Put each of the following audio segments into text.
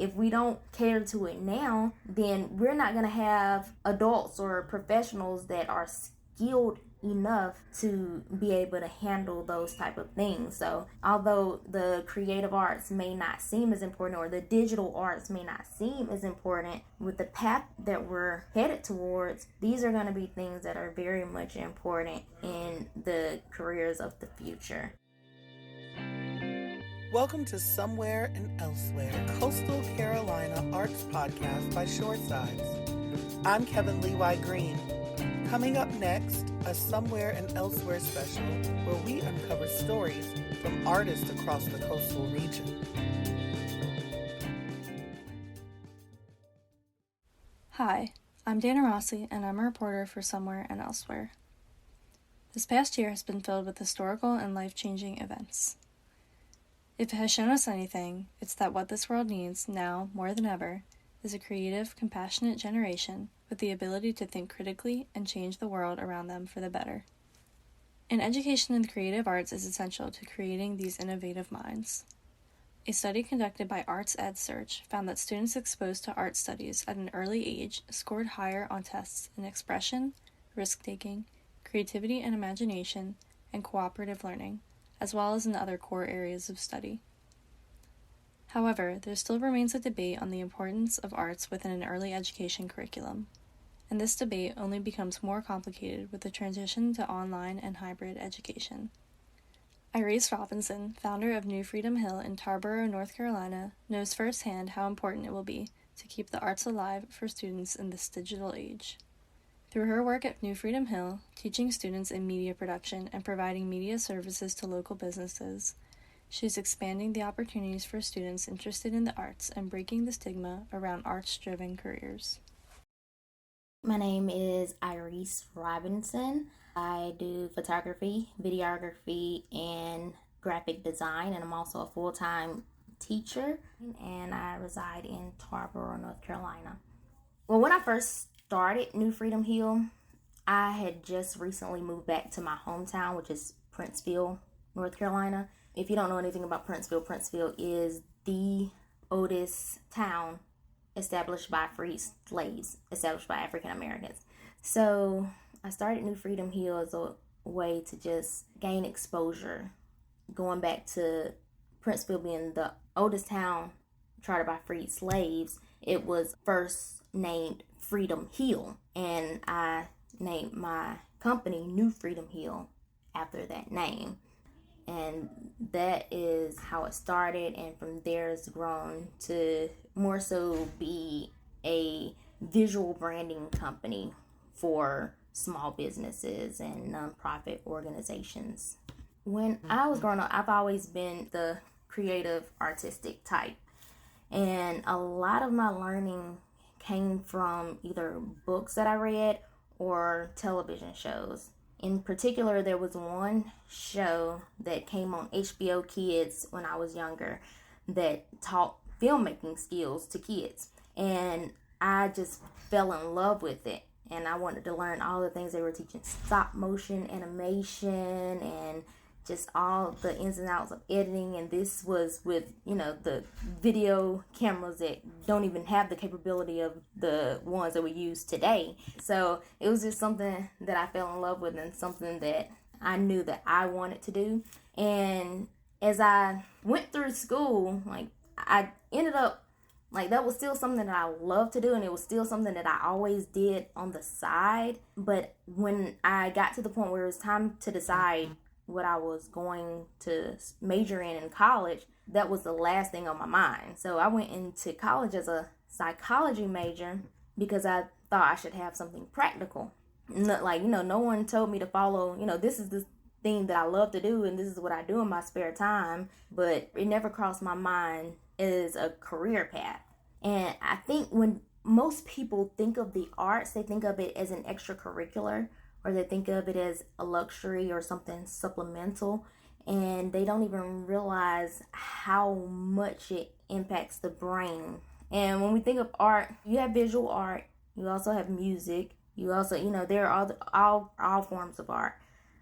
if we don't cater to it now, then we're not going to have adults or professionals that are skilled enough to be able to handle those type of things. So although the creative arts may not seem as important, or the digital arts may not seem as important, with the path that we're headed towards, these are going to be things that are very much important in the careers of the future. Welcome to Somewhere and Elsewhere, Coastal Carolina Arts Podcast by Shoresides. I'm Kevin Levi Green. Coming up next, a Somewhere and Elsewhere special where we uncover stories from artists across the coastal region. Hi, I'm Dana Rossi, and I'm a reporter for Somewhere and Elsewhere. This past year has been filled with historical and life-changing events. If it has shown us anything, it's that what this world needs, now more than ever, is a creative, compassionate generation with the ability to think critically and change the world around them for the better. An education in the creative arts is essential to creating these innovative minds. A study conducted by Arts Ed Search found that students exposed to art studies at an early age scored higher on tests in expression, risk-taking, creativity and imagination, and cooperative learning, as well as in other core areas of study. However, there still remains a debate on the importance of arts within an early education curriculum, and this debate only becomes more complicated with the transition to online and hybrid education. Irese Robinson, founder of New Freedom Hill in Tarboro, North Carolina, knows firsthand how important it will be to keep the arts alive for students in this digital age. Through her work at New Freedom Hill, teaching students in media production and providing media services to local businesses, she is expanding the opportunities for students interested in the arts and breaking the stigma around arts-driven careers. My name is Irese Robinson. I do photography, videography, and graphic design, and I'm also a full-time teacher, and I reside in Tarboro, North Carolina. Well, when I first started New Freedom Hill, I had just recently moved back to my hometown, which is Princeville, North Carolina. If you don't know anything about Princeville, Princeville is the oldest town established by free slaves, established by African Americans. So I started New Freedom Hill as a way to just gain exposure, going back to Princeville being the oldest town chartered by freed slaves. It was first named Freedom Hill, and I named my company New Freedom Hill after that name. And that is how it started, and from there it's grown to more so be a visual branding company for small businesses and nonprofit organizations. When I was growing up, I've always been the creative, artistic type, and a lot of my learning came from either books that I read or television shows. In particular, there was one show that came on HBO Kids when I was younger that taught filmmaking skills to kids. And I just fell in love with it. And I wanted to learn all the things they were teaching: stop motion, animation, and just all the ins and outs of editing. And this was with, the video cameras that don't even have the capability of the ones that we use today. So it was just something that I fell in love with, and something that I knew that I wanted to do. And as I went through school, I ended up, that was still something that I loved to do, and it was still something that I always did on the side. But when I got to the point where it was time to decide what I was going to major in college, that was the last thing on my mind. So I went into college as a psychology major because I thought I should have something practical. No one told me to follow, this is the thing that I love to do and this is what I do in my spare time, but it never crossed my mind as a career path. And I think when most people think of the arts, they think of it as an extracurricular, or they think of it as a luxury or something supplemental, and they don't even realize how much it impacts the brain. And when we think of art, you have visual art, you also have music, you also, there are all forms of art,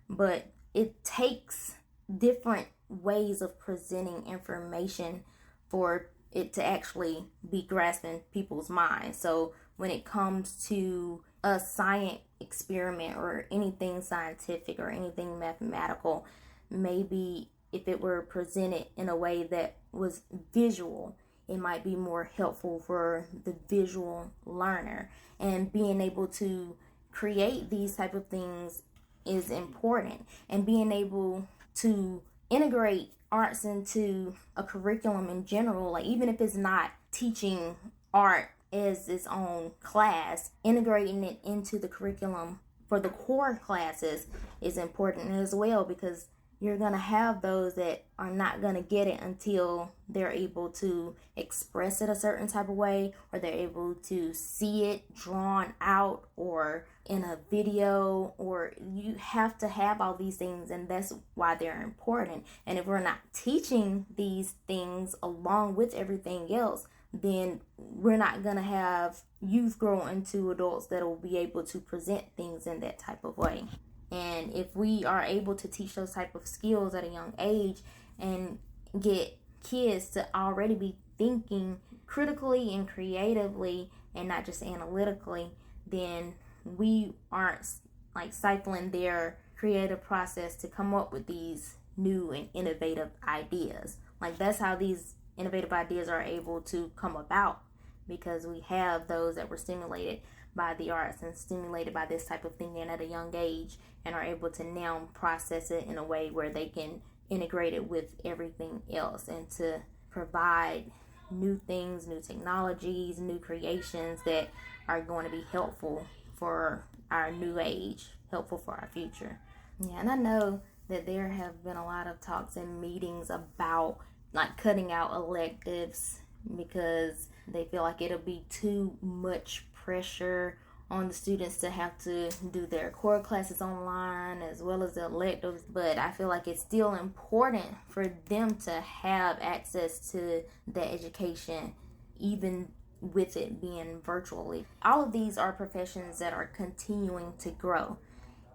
but it takes different ways of presenting information for it to actually be grasping people's minds. So when it comes to a science experiment or anything scientific or anything mathematical, maybe if it were presented in a way that was visual, it might be more helpful for the visual learner. And being able to create these type of things is important, and being able to integrate arts into a curriculum in general, like even if it's not teaching art as its own class, integrating it into the curriculum for the core classes is important as well, because you're going to have those that are not going to get it until they're able to express it a certain type of way, or they're able to see it drawn out or in a video, or you have to have all these things, and that's why they're important. And if we're not teaching these things along with everything else, then we're not going to have youth grow into adults that will be able to present things in that type of way. And if we are able to teach those type of skills at a young age and get kids to already be thinking critically and creatively and not just analytically, then we aren't like stifling their creative process to come up with these new and innovative ideas. Like that's how these innovative ideas are able to come about, because we have those that were stimulated by the arts and stimulated by this type of thinking at a young age, and are able to now process it in a way where they can integrate it with everything else and to provide new things, new technologies, new creations that are going to be helpful for our new age, helpful for our future. Yeah, and I know that there have been a lot of talks and meetings about like cutting out electives because they feel like it'll be too much pressure on the students to have to do their core classes online as well as the electives. But I feel like it's still important for them to have access to the education, even with it being virtually. All of these are professions that are continuing to grow,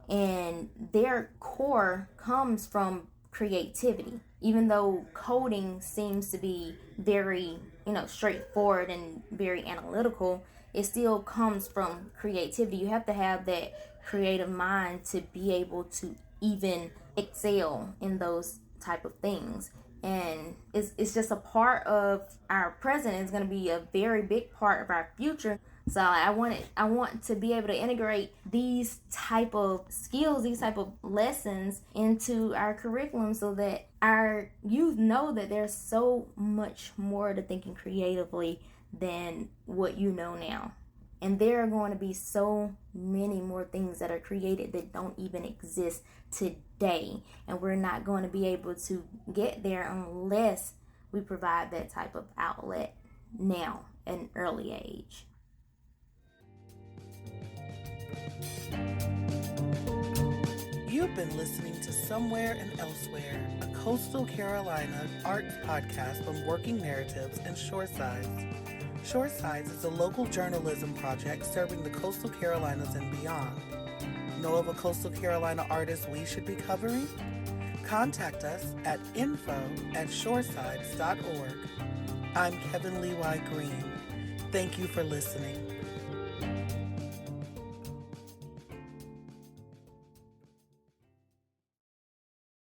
and their core comes from creativity. Even though coding seems to be very, straightforward and very analytical, it still comes from creativity. You have to have that creative mind to be able to even excel in those type of things. And it's just a part of our present. It's going to be a very big part of our future. So I want to be able to integrate these type of skills, these type of lessons into our curriculum, so that our youth know that there's so much more to thinking creatively than what you know now. And there are going to be so many more things that are created that don't even exist today. And we're not going to be able to get there unless we provide that type of outlet now at an early age. You've been listening to Somewhere and Elsewhere, a Coastal Carolina arts podcast on working narratives and Shoresides. Shoresides is a local journalism project serving the Coastal Carolinas and beyond. Know of a Coastal Carolina artist we should be covering? Contact us at info@shoresides.org. I'm Kevin Levi Green. Thank you for listening.